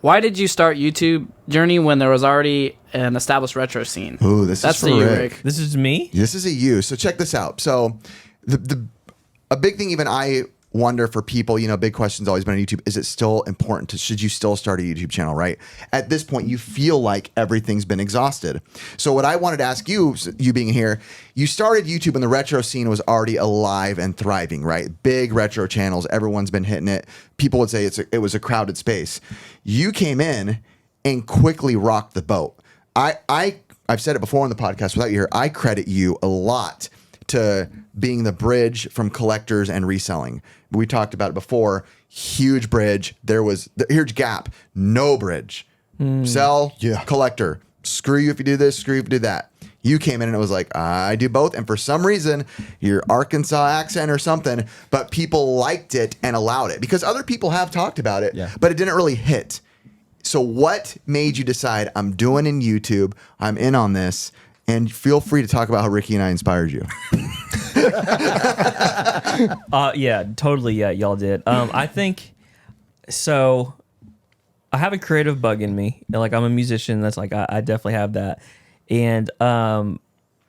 Why did you start YouTube Journey when there was already an established retro scene? Ooh, that's for you, Rick. This is me? This is a you. So check this out. So a big thing even I wonder for people, big question's always been on YouTube. Is it still important should you still start a YouTube channel, right? At this point, you feel like everything's been exhausted. So what I wanted to ask you, you being here, you started YouTube when the retro scene was already alive and thriving, right? Big retro channels. Everyone's been hitting it. People would say it was a crowded space. You came in and quickly rocked the boat. I've said it before on the podcast without you here. I credit you a lot to being the bridge from collectors and reselling. We talked about it before. Huge bridge. There was the huge gap. No bridge. Sell, collector. Screw you if you do this. Screw you if you do that. You came in and it was like, I do both. And for some reason, your Arkansas accent or something, but people liked it and allowed it because other people have talked about it, but it didn't really hit. So what made you decide I'm doing in YouTube? I'm in on this. And feel free to talk about how Ricky and I inspired you. Yeah, totally. Yeah, y'all did. I think so. I have a creative bug in me. Like I'm a musician. That's like I definitely have that. And I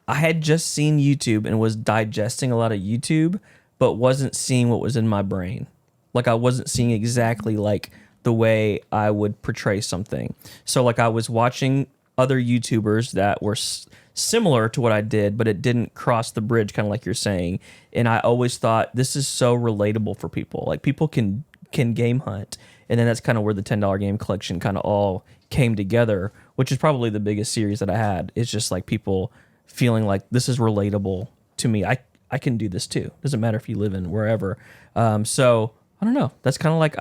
had just seen YouTube and was digesting a lot of YouTube, but wasn't seeing what was in my brain. Like I wasn't seeing exactly like the way I would portray something. So like I was watching other YouTubers that were similar to what I did, but it didn't cross the bridge, kind of like you're saying. And I always thought this is so relatable for people. Like people can game hunt, and then that's kind of where the $10 game collection kind of all came together, which is probably the biggest series that I had. It's just like people feeling like this is relatable to me. I can do this too. Doesn't matter if you live in wherever. So I don't know. That's kind of like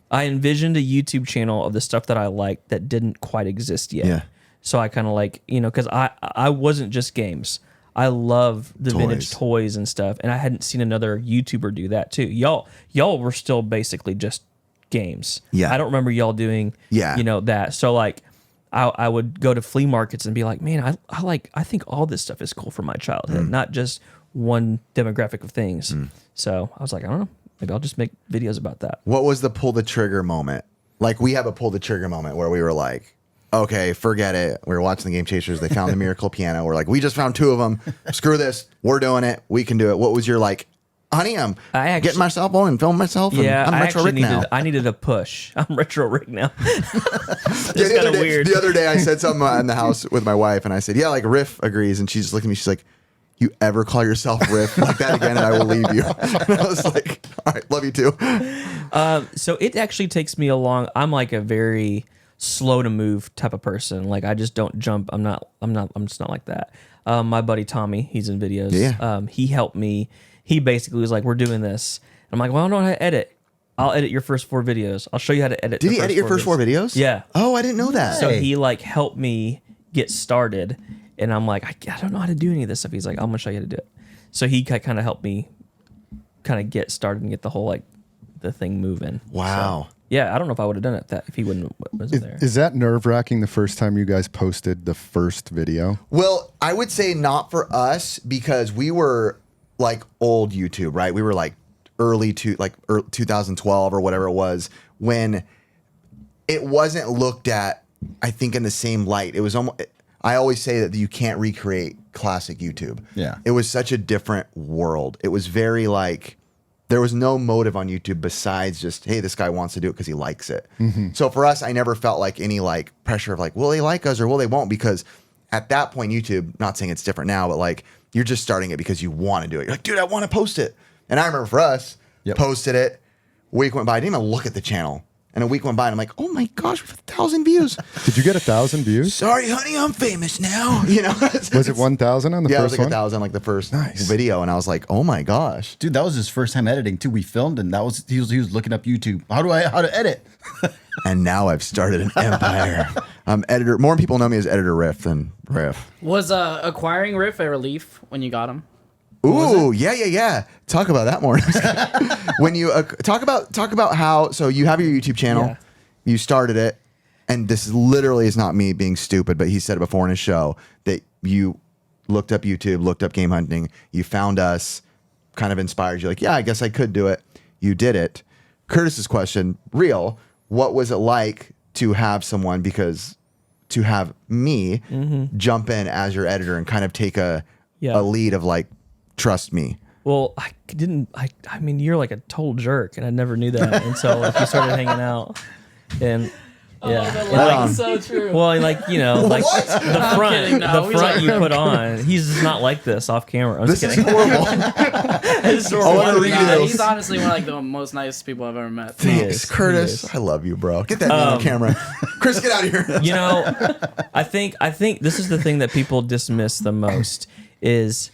I envisioned a YouTube channel of the stuff that I liked that didn't quite exist yet. Yeah. So I kind of like, because I wasn't just games. I love the vintage toys and stuff, and I hadn't seen another YouTuber do that too. Y'all were still basically just games. Yeah. I don't remember y'all doing, that. So like, I would go to flea markets and be like, man, I think all this stuff is cool from my childhood, not just one demographic of things. So I was like, I don't know, maybe I'll just make videos about that. What was the pull the trigger moment? Like we have a pull the trigger moment where we were like, okay, forget it. We were watching the Game Chasers. They found the Miracle Piano. We're like, we just found 2 of them. Screw this. We're doing it. We can do it. What was your like, honey, I'm getting my cell phone and filming myself. And I'm Retro Rick now. I needed a push. I'm Retro Rick now. It's kind of weird. The other day I said something in the house with my wife and I said, yeah, like Riff agrees. And she's just looking at me. She's like, you ever call yourself Riff like that again and I will leave you. And I was like, all right, love you too. So it actually takes me I'm like a very slow to move type of person. Like I just don't jump. I'm just not like that. My buddy Tommy, he's in videos. Yeah. He helped me. He basically was like, we're doing this. I'm like, well, I don't know how to edit. I'll edit your first 4 videos. I'll show you how to edit. Did he edit your first 4 videos? Yeah. Oh, I didn't know that. So he like helped me get started, and I'm like, I don't know how to do any of this stuff. He's like, I'm gonna show you how to do it. So he kind of helped me kind of get started and get the whole like the thing moving. Wow. So, yeah, I don't know if I would have done it if he wasn't there. Is that nerve-wracking the first time you guys posted the first video? Well, I would say not for us because we were like old YouTube, right? We were like early 2012 or whatever it was when it wasn't looked at, I think, in the same light. It was almost, I always say that you can't recreate classic YouTube. Yeah. It was such a different world. It was very like, there was no motive on YouTube besides just, hey, this guy wants to do it because he likes it. So for us, I never felt like any like pressure of like, will they like us or will they won't? Because at that point, YouTube, not saying it's different now, but like you're just starting it because you want to do it. You're like, dude, I want to post it. And I remember for us, posted it. Week went by. I didn't even look at the channel. And a week went by and I'm like, oh my gosh, we have 1,000 views. Did you get 1,000 views? Sorry, honey, I'm famous now. You know, was it 1,000 on the yeah, first it was like one? 1,000, like the first video. And I was like, oh my gosh. Dude, that was his first time editing too. We filmed and he was looking up YouTube. How to edit? And now I've started an empire. I'm editor. More people know me as Editor Riff than Riff. Was acquiring Riff a relief when you got him? Ooh, yeah. Talk about that more. When you talk about how, so you have your YouTube channel, you started it, and this literally is not me being stupid, but he said it before in his show that you looked up YouTube, looked up game hunting, you found us, kind of inspired you, like, yeah, I guess I could do it. You did it. Curtis's question, real, what was it like to have someone, because to have me jump in as your editor and kind of take a lead of like, trust me. Well, I didn't. I mean, you're like a total jerk, and I never knew that. And so like, we started hanging out, and That's so true. well, like like the front, kidding, no. the He's front like- you put on. He's just not like this off camera. I'm This just is kidding. horrible. It's I want to read Nah, you. he's honestly one of like the most nice people I've ever met. Thanks, is. Curtis. He is. I love you, bro. Get that man on camera. Chris, get out of here. You know, I think this is the thing that people dismiss the most is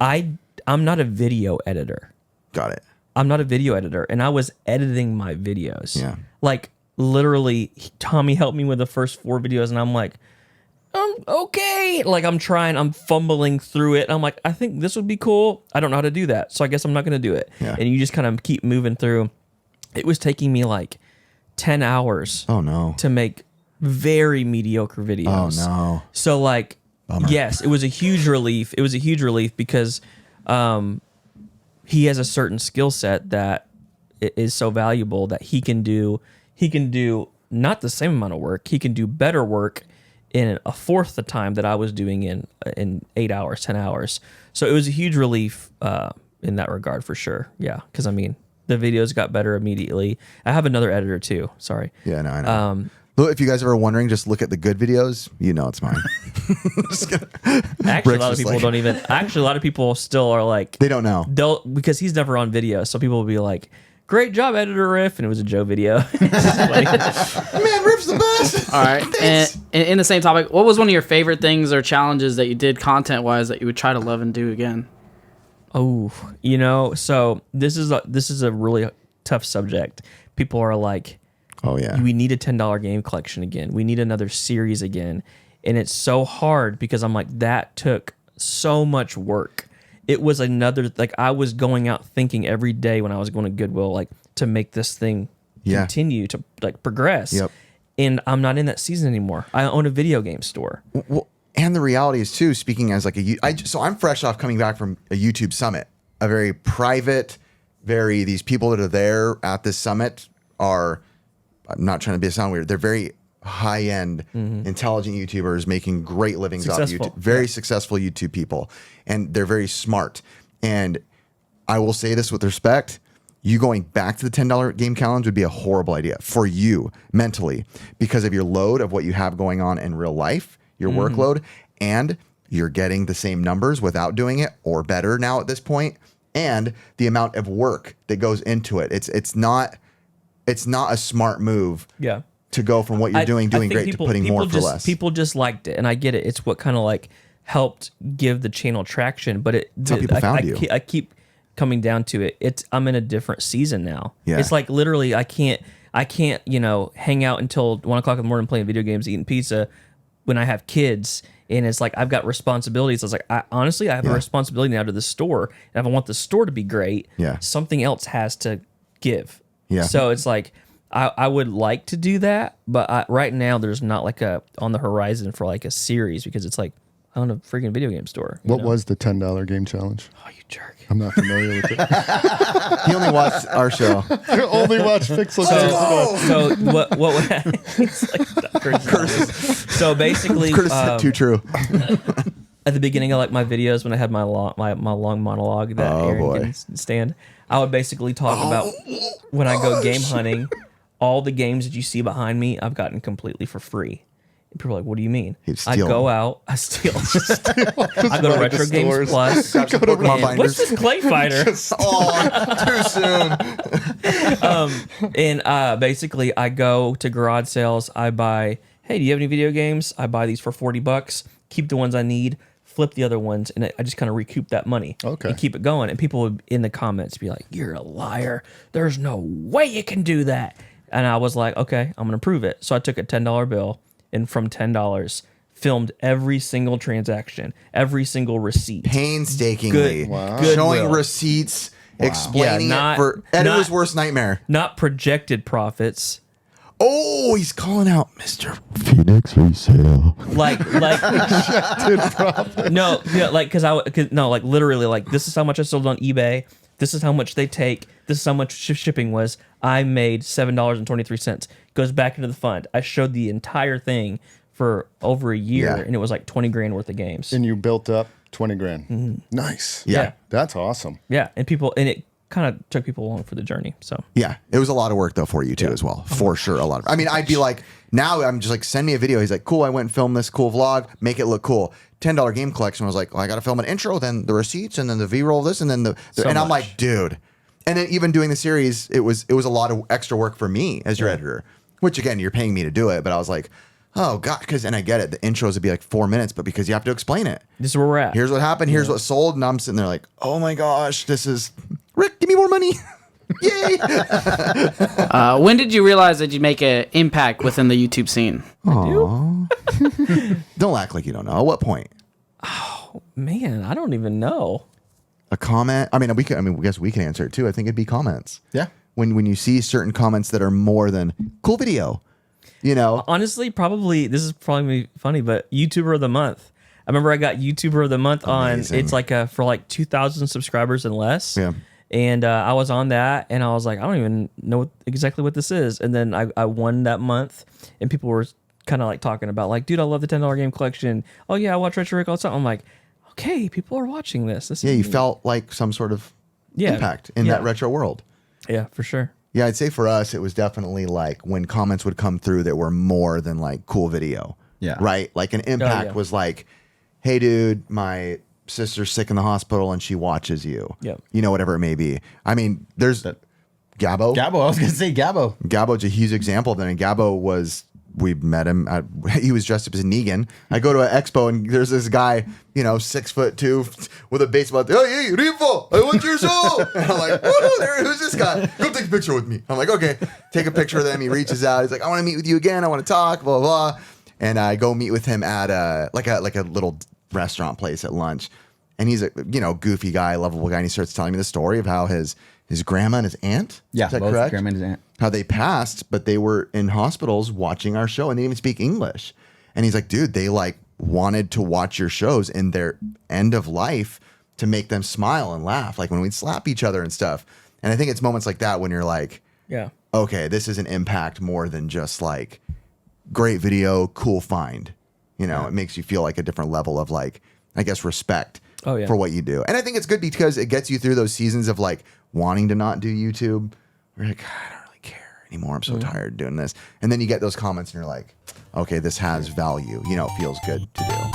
I'm not a video editor. Got it. I'm not a video editor, and I was editing my videos. Yeah. Like literally, Tommy helped me with the first 4 videos, and I'm like, okay. Like I'm fumbling through it. I'm like, I think this would be cool. I don't know how to do that, so I guess I'm not going to do it. Yeah. And you just kind of keep moving through. It was taking me like 10 hours Oh no. to make very mediocre Oh videos. no. So like, yes, it was a huge relief. It was a huge relief because he has a certain skill set that is so valuable that he can do not the same amount of work. He can do better work in a fourth the time that I was doing in 8 hours, 10 hours. So it was a huge relief in that regard for sure. Yeah, because I mean the videos got better immediately. I have another editor too. Sorry. Yeah, no, I know. Look, if you guys are wondering, just look at the good videos. You know it's mine. Actually, a lot of just people like- don't even. Actually, a lot of people still are like They don't know. they'll because he's never on video, so people will be like, "Great job, editor Riff," and it was a Joe video. It's just funny. Man, Riff's the best. All right. And in the same topic, what was one of your favorite things or challenges that you did content wise that you would try to love and do again? Oh, so this is a really tough subject. People are like, Oh yeah. we need a $10 game collection again. We need another series again. And it's so hard because I'm like, that took so much work. It was another, like I was going out thinking every day when I was going to Goodwill, like to make this thing Yeah. continue to like progress. Yep. And I'm not in that season anymore. I own a video game store. Well, and the reality is too, speaking as like so I'm fresh off coming back from a YouTube summit, a very private, these people that are there at this summit are, I'm not trying to be sound weird, they're very high end, intelligent YouTubers making great livings off Successful. YouTube, very successful YouTube people, and they're very smart. And I will say this with respect. You going back to the $10 game challenge would be a horrible idea for you mentally because of your load of what you have going on in real life, your workload, and you're getting the same numbers without doing it or better now at this point, and the amount of work that goes into it. It's not a smart move Yeah. to go from what you're doing I think great to putting more for just, less. People just liked it, and I get it. It's what kind of like helped give the channel traction. But how people found you. I keep coming down to it. I'm in a different season now. Yeah. It's like literally I can't hang out until 1 o'clock in the morning playing video games, eating pizza when I have kids. And it's like I've got responsibilities. I was like, I have a responsibility now to the store, and if I want the store to be great, Yeah. something else has to give. Yeah. So it's like I would like to do that, but right now there's not like a on the horizon for like a series because it's like I own a freaking video game store. you What know? was the $10 game challenge? Oh, you jerk! I'm not familiar with it. He only watched our show. I only watch Pixel So what would it's like Curtis. So basically, Curtis, too true. at the beginning of like my videos when I had my long monologue that Oh, Aaron boy. can stand, I would basically talk about when I go game hunting, all the games that you see behind me, I've gotten completely for free. And people are like, "What do you mean?" He'd I steal go them. out, I steal. I go to Like the Retro Games stores. Plus. Grab some Pokemon and- binders. What's this Clay Fighter? Oh, too soon. And basically, I go to garage sales. I buy, hey, do you have any video games? I buy these for $40. Keep the ones I need, flip the other ones, and I just kind of recoup that money. Okay. And keep it going. And people would in the comments be like, "You're a liar. There's no way you can do that." And I was like, "Okay, I'm gonna prove it." So I took a $10 bill and from $10 filmed every single transaction, every single receipt. Painstakingly Good- Wow. Goodwill. showing receipts, explaining Yeah, it for editor's worst nightmare. Not projected profits. Oh, he's calling out Mr. Phoenix resale. like no, yeah, like because literally like this is how much I sold on eBay. This is how much they take. this is how much shipping was. I made $7.23. Goes back into the fund. I showed the entire thing for over a year, Yeah. and it was like 20 grand worth of games. And you built up 20 grand. Nice. Yeah. That's awesome. Yeah, and it kind of took people along for the journey. So Yeah, it was a lot of work though for you too as well, for sure. A lot of. I mean, I'd be like, now I'm just like, send me a video. He's like, cool. I went and filmed this cool vlog. Make it look cool. $10 game collection. I was like, well, I got to film an intro, then the receipts, and then the V-roll of this, and then the and I'm much. like, dude. And then even doing the series, it was a lot of extra work for me as your editor. Which again, you're paying me to do it, but I was like, oh god, and I get it. The intros would be like 4 minutes, but because you have to explain it. this is where we're at. Here's what happened. Here's what sold, and I'm sitting there like, oh my gosh, this is Rick. Give me more money. Yay! When did you realize that you'd make an impact within the YouTube scene? Don't act like you don't know. At what point? Man, I don't even know. A comment? I mean, we guess we can answer it too. I think it'd be comments. Yeah. When you see certain comments that are more than cool video, you know. Honestly, probably this is probably funny, but YouTuber of the month. I remember I got YouTuber of the month Amazing. on. It's like for like 2,000 subscribers and less. Yeah. And I was on that, and I was like, I don't even know exactly what this is. And then I won that month, and people were kind of like talking about like, dude, I love the $10 game collection. Oh yeah, I watch Retro Rick all the time. I'm like, okay, people are watching this. Yeah, you felt like some sort of impact in that retro world. Yeah, for sure. Yeah, I'd say for us, it was definitely like when comments would come through that were more than like cool video. Yeah. Right? Like an impact was like, hey, dude, my sister's sick in the hospital and she watches you. Yep. You know, whatever it may be. I mean, there's Gabbo. Gabbo. I was gonna say Gabbo. Gabbo's a huge example of that. And Gabbo we met him he was dressed up as Negan. I go to an expo and there's this guy, 6'2" with a baseball. Oh, hey, Rivo, I want your soul. And I'm like, who's this guy? Go take a picture with me. I'm like, okay, take a picture of them. He reaches out. He's like, I want to meet with you again. I want to talk, blah, blah. And I go meet with him at a little restaurant place at lunch. And he's a, goofy guy, lovable guy. And he starts telling me the story of how his grandma and his aunt. Yeah, Is that both correct? grandma and his aunt. How they passed, but they were in hospitals watching our show and they didn't even speak English. And he's like, dude, they like wanted to watch your shows in their end of life to make them smile and laugh, like when we'd slap each other and stuff. And I think it's moments like that when you're like, Yeah. okay, this is an impact more than just like great video, cool find. It makes you feel like a different level of like, I guess, respect for what you do. And I think it's good because it gets you through those seasons of like wanting to not do YouTube. You're like, God, I don't really care anymore. I'm so tired doing this. And then you get those comments and you're like, okay, this has value. It feels good to do.